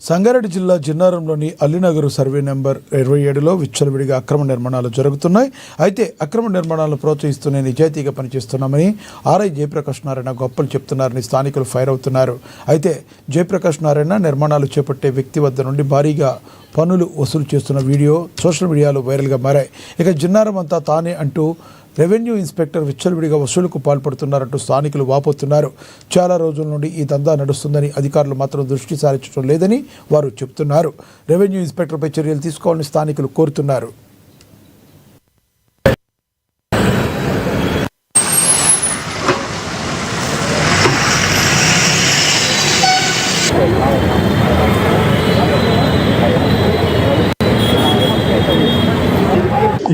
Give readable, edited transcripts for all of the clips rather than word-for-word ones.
సంగారెడ్డి జిల్లా జిన్నారంలోని అల్లినగర్ survey number 27లో విచ్చలవిడిగా అక్రమ నిర్మాణాలు జరుగుతున్నాయి. అయితే అక్రమ నిర్మాణాలను ప్రోత్సహిస్తూనే నిజాయితీగా పనిచేస్తున్నామని ఆర్ఐ జయప్రకాష్ నారాయణ గొప్పలు చెప్తున్నారని స్థానికులు ఫైర్ అవుతున్నారు. అయితే జయప్రకాష్ నారాయణ నిర్మాణాలు చేపట్టే వ్యక్తి వద్ద నుండి భారీగా పన్నులు వసూలు చేస్తున్న వీడియో సోషల్ మీడియాలో వైరల్గా మారాయి. ఇక జిన్నారం అంతా తానే అంటూ రెవెన్యూ ఇన్స్పెక్టర్ విచ్చలవిడిగా వసూలుకు పాల్పడుతున్నారంటూ స్థానికులు వాపోతున్నారు. చాలా రోజుల నుండి ఈ దందా నడుస్తుందని అధికారులు మాత్రం దృష్టి సారించడం లేదని వారు చెబుతున్నారు. రెవెన్యూ ఇన్స్పెక్టర్పై చర్యలు తీసుకోవాలని స్థానికులు కోరుతున్నారు.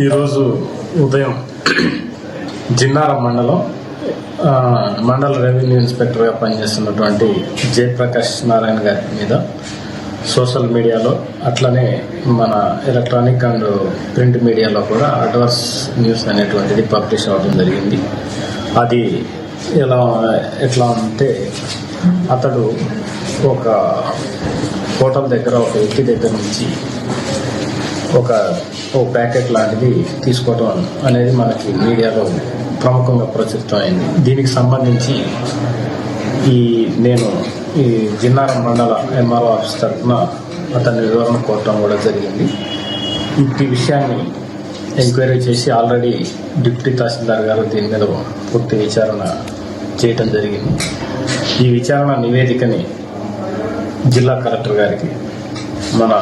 ఈరోజు ఉదయం జిన్నారం మండల రెవెన్యూ ఇన్స్పెక్టర్గా పనిచేస్తున్నటువంటి జయప్రకాష్ నారాయణ గారి మీద సోషల్ మీడియాలో అట్లనే మన ఎలక్ట్రానిక్ అండ్ ప్రింట్ మీడియాలో కూడా అడ్వర్స్ న్యూస్ అనేటువంటిది పబ్లిష్ అవ్వడం జరిగింది. అది ఎట్లా అంటే అతడు ఒక హోటల్ దగ్గర ఒక వ్యక్తి దగ్గర నుంచి ఓ ప్యాకెట్ లాంటిది తీసుకోవడం అనేది మనకి మీడియాలో ప్రముఖంగా ప్రచురితమైంది. దీనికి సంబంధించి నేను ఈ జిన్నారం మండల ఎంఆర్ఓ ఆఫీస్ తరఫున అతన్ని వివరణ కోరటం కూడా జరిగింది. ఈ విషయాన్ని ఎంక్వైరీ చేసి ఆల్రెడీ డిప్యూటీ తహసీల్దార్ గారు దీని మీద పూర్తి విచారణ చేయటం జరిగింది. ఈ విచారణ నివేదికని జిల్లా కలెక్టర్ గారికి మన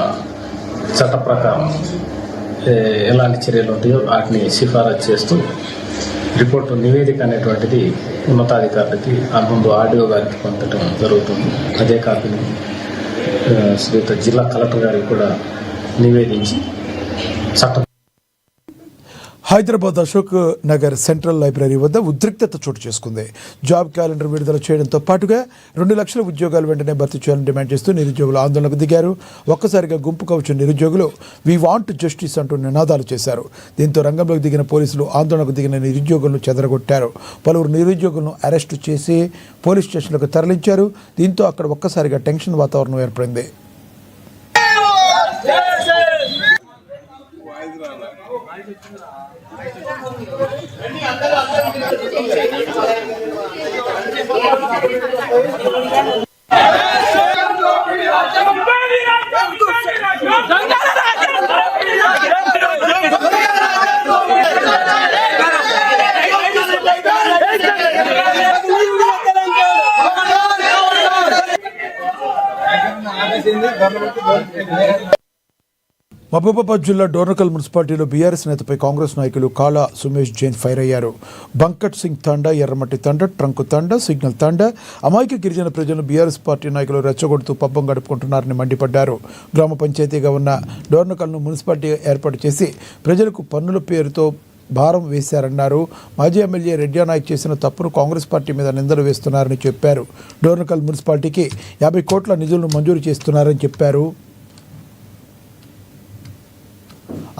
చట్ట ప్రకారం ఎలాంటి చర్యలు ఉంటాయో వాటిని సిఫారసు చేస్తూ రిపోర్టు నివేదిక అనేటువంటిది ఉన్నతాధికారులకి ముందు ఆర్డీఓ గారికి పంపడం జరుగుతుంది. అదే కాకుండా శ్రీయుత జిల్లా కలెక్టర్ గారికి కూడా నివేదించి చట్ట హైదరాబాద్ అశోక్ నగర్ సెంట్రల్ లైబ్రరీ వద్ద ఉద్రిక్తత చోటు చేసుకుంది. జాబ్ క్యాలెండర్ విడుదల చేయడంతో పాటుగా 2 లక్షల ఉద్యోగాలు వెంటనే భర్తీ చేయాలని డిమాండ్ చేస్తూ నిరుద్యోగులు ఆందోళనకు దిగారు. ఒక్కసారిగా గుంపుగా వచ్చిన నిరుద్యోగులు వి వాంట్ జస్టిస్ అంటూ నినాదాలు చేశారు. దీంతో రంగంలోకి దిగిన పోలీసులు ఆందోళనకు దిగిన నిరుద్యోగులను చెదరగొట్టారు. పలువురు నిరుద్యోగులను అరెస్టు చేసి పోలీస్ స్టేషన్లకు తరలించారు. దీంతో అక్కడ ఒక్కసారిగా టెన్షన్ వాతావరణం ఏర్పడింది. మహబూబాబాద్ జిల్లా డోర్నకల్ మున్సిపాలిటీలో బీఆర్ఎస్ నేతపై కాంగ్రెస్ నాయకులు కాళా సుమేష్ జైన్ ఫైర్ అయ్యారు. బంకట్ సింగ్ తండా, ఎర్రమట్టి తండా, ట్రంకు తండా, సిగ్నల్ తండా అమాయక గిరిజన ప్రజలను బీఆర్ఎస్ పార్టీ నాయకులు రెచ్చగొడుతూ పబ్బం గడుపుకుంటున్నారని మండిపడ్డారు. గ్రామ పంచాయతీగా ఉన్న డోర్నకల్ను మున్సిపాలిటీ ఏర్పాటు చేసి ప్రజలకు పన్నుల పేరుతో భారం వేశారన్నారు. మాజీ ఎమ్మెల్యే రెడ్డినాయక్ చేసిన తప్పును కాంగ్రెస్ పార్టీ మీద నిందలు వేస్తున్నారని చెప్పారు. డోర్నకల్ మున్సిపాలిటీకి 50 కోట్ల నిధులను మంజూరు చేస్తున్నారని చెప్పారు.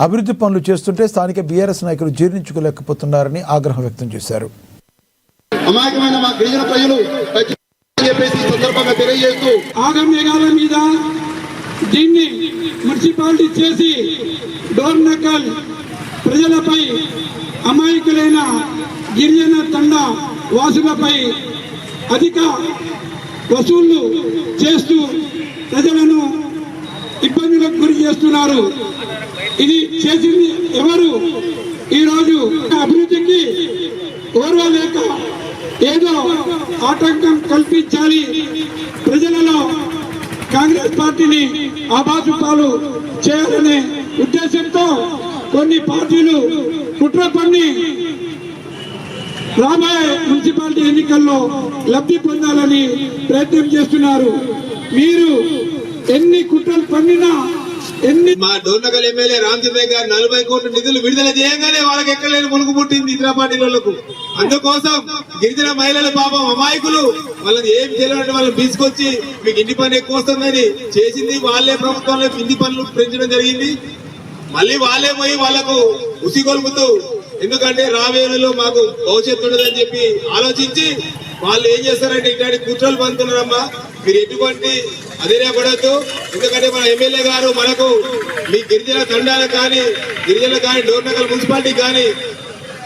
అభివృద్ధి పనులు చేస్తుంటే స్థానిక బీఆర్ఎస్ నాయకులు జీర్ణించుకోలేకపోతున్నారని ఆగ్రహం వ్యక్తం చేశారు. అమాయకమైన మా గిరిజన ప్రజలు సందర్భంగా తెలియజేస్తూ ఆగమ్యగాల మీద దీన్ని మున్సిపాలిటీ చేసి డోర్నకల్ ప్రజలపై అమాయకులైన గిరిజన తండా వాసులపై అధిక వసూళ్లు చేస్తూ ప్రజలను ఇబ్బందులకు గురి చేస్తున్నారు. ఇది చేసింది ఎవరు? ఈరోజు అభివృద్ధికి ఓర్వలేక ఏదో ఆటంకం కల్పించాలి, ప్రజలలో కాంగ్రెస్ పార్టీని ఆబాసుపాలు చేయాలనే ఉద్దేశంతో కొన్ని పార్టీలు కుట్ర పన్ని రాబోయే మున్సిపాలిటీ ఎన్నికల్లో లబ్ధి పొందాలని ప్రయత్నం చేస్తున్నారు. మీరు ఎన్ని కుట్రలు పన్నినా మా డోర్నకల్ ఎమ్మెల్యే రామచంద్రయ్య గారు 40 కోట్ల నిధులు విడుదల చేయగానే వాళ్ళకి ఎక్కలేని మునుగు పుట్టింది ఇతర పార్టీలకు. అందుకోసం గిరిజన మహిళల పాపం అమాయకులు వాళ్ళని ఏం చేయాలంటే వాళ్ళని తీసుకొచ్చి మీకు ఇంటి పని ఎక్కువ వస్తుందని చేసింది వాళ్ళే. ప్రభుత్వంలో ఇంటి పనులు పెంచడం జరిగింది. మళ్ళీ వాళ్ళే పోయి వాళ్లకు ఉసిగొల్పుతూ ఎందుకంటే రావేలలో మాకు భవిష్యత్తు ఉండదని చెప్పి ఆలోచించి వాళ్ళు ఏం చేస్తారంటే ఇట్లాంటి కుట్రలు పంతున్నారమ్మా. మీరు ఎటువంటి అదేనే పడద్దు. ఎందుకంటే మన ఎమ్మెల్యే గారు మనకు మీ గిరిజన తండాలకు కానీ గిరిజనులకు కానీ డోర్నగల్ మున్సిపాలిటీ కానీ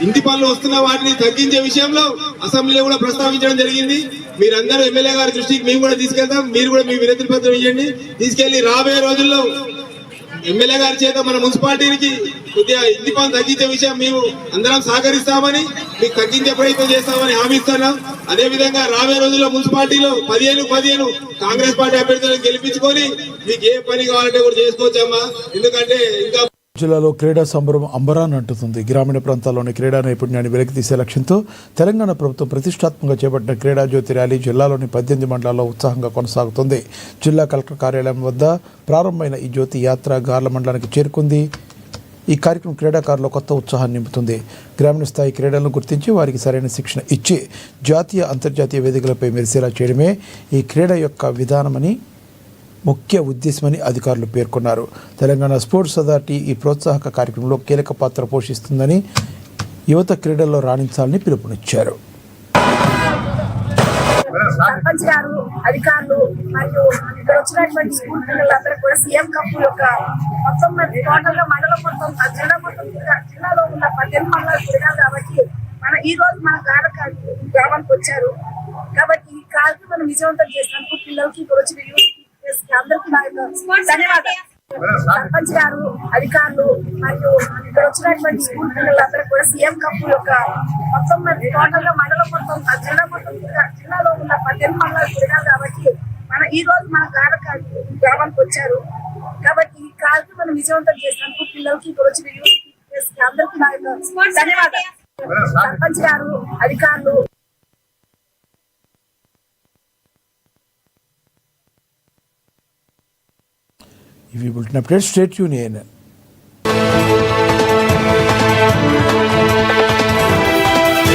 ఇంటి పనులు వస్తున్న వాటిని తగ్గించే విషయంలో అసెంబ్లీలో కూడా ప్రస్తావించడం జరిగింది. మీరందరూ ఎమ్మెల్యే గారి దృష్టికి మేము కూడా తీసుకెళ్తాం. మీరు కూడా మీ వినతి పత్రం ఇవ్వండి. తీసుకెళ్లి రాబోయే రోజుల్లో ఎమ్మెల్యే గారి చేత మన మున్సిపాలిటీకి కొద్దిగా ఇంటి పనులు తగ్గించే విషయం మేము అందరం సహకరిస్తామని, మీకు తగ్గించే ప్రయత్నం చేస్తామని హామీ ఇస్తున్నాం. అదే విధంగా రాబోయే రోజుల్లో మున్సిపాలిటీలో 15 కాంగ్రెస్ పార్టీ అభ్యర్థులను గెలిపించుకొని మీకు ఏ పని కావాలంటే కూడా చేసుకోవచ్చమ్మా. ఎందుకంటే ఇంకా జిల్లాలో క్రీడా సంబరం అంబరాన్ని అంటుతుంది. గ్రామీణ ప్రాంతాల్లోని క్రీడా నైపుణ్యాన్ని వెలికి తీసే లక్ష్యంతో తెలంగాణ ప్రభుత్వం ప్రతిష్టాత్మకంగా చేపట్టిన క్రీడా జ్యోతి ర్యాలీ జిల్లాలోని 18 మండలాల్లో ఉత్సాహంగా కొనసాగుతుంది. జిల్లా కలెక్టర్ కార్యాలయం వద్ద ప్రారంభమైన ఈ జ్యోతి యాత్ర గార్ల మండలానికి చేరుకుంది. ఈ కార్యక్రమం క్రీడాకారుల్లో కొత్త ఉత్సాహాన్ని నింపుతుంది. గ్రామీణ స్థాయి క్రీడలను గుర్తించి వారికి సరైన శిక్షణ ఇచ్చి జాతీయ అంతర్జాతీయ వేదికలపై మెరిసేలా చేయడమే ఈ క్రీడ యొక్క విధానమని ముఖ్య ఉద్దేశమని అధికారులు పేర్కొన్నారు. తెలంగాణ స్పోర్ట్స్ అథారిటీ ఈ ప్రోత్సాహక కార్యక్రమంలో కీలక పాత్ర పోషిస్తుందని, యువత క్రీడల్లో రాణించాలని పిలుపునిచ్చారు. సర్పంచ్ గారు, అధికారులు మరియు ఇక్కడ వచ్చినటువంటి స్కూల్ పిల్లలందరూ కూడా సీఎం కప్ యొక్క మొత్తం టోటల్ గా మండలం మొత్తం జిల్లాలో ఉన్న 18 మండలాలు తిరగాలి. కాబట్టి ఈ రోజు మన గ్రామానికి వచ్చారు. కాబట్టి ఈ కార్యక్రమం విజయవంతం చేసినందుకు పిల్లలకి ఇక్కడ వచ్చి అందరికీ నా యొక్క ధన్యవాదాలు. సర్పంచ్ గారు, అధికారులు మరియు ఇక్కడ వచ్చినటువంటి స్కూల్ పిల్లలందరూ కూడా సీఎం కప్ యొక్క మొత్తం టోటల్ గా మండలం మొత్తం జిల్లాలో ఉన్న 18 మండలాలు తిరగాలి. కాబట్టి ఈ రోజు మన గ్రామానికి వచ్చారు. కాబట్టి ఈ కార్యక్రమం విజయవంతం చేసినందుకు పిల్లలకి ఇక్కడ వచ్చి అందరికీ నా యొక్క ధన్యవాదాలు. సర్పంచ్ గారు, అధికారులు ఇవి బులెటిన్ అప్డేట్స్. State union.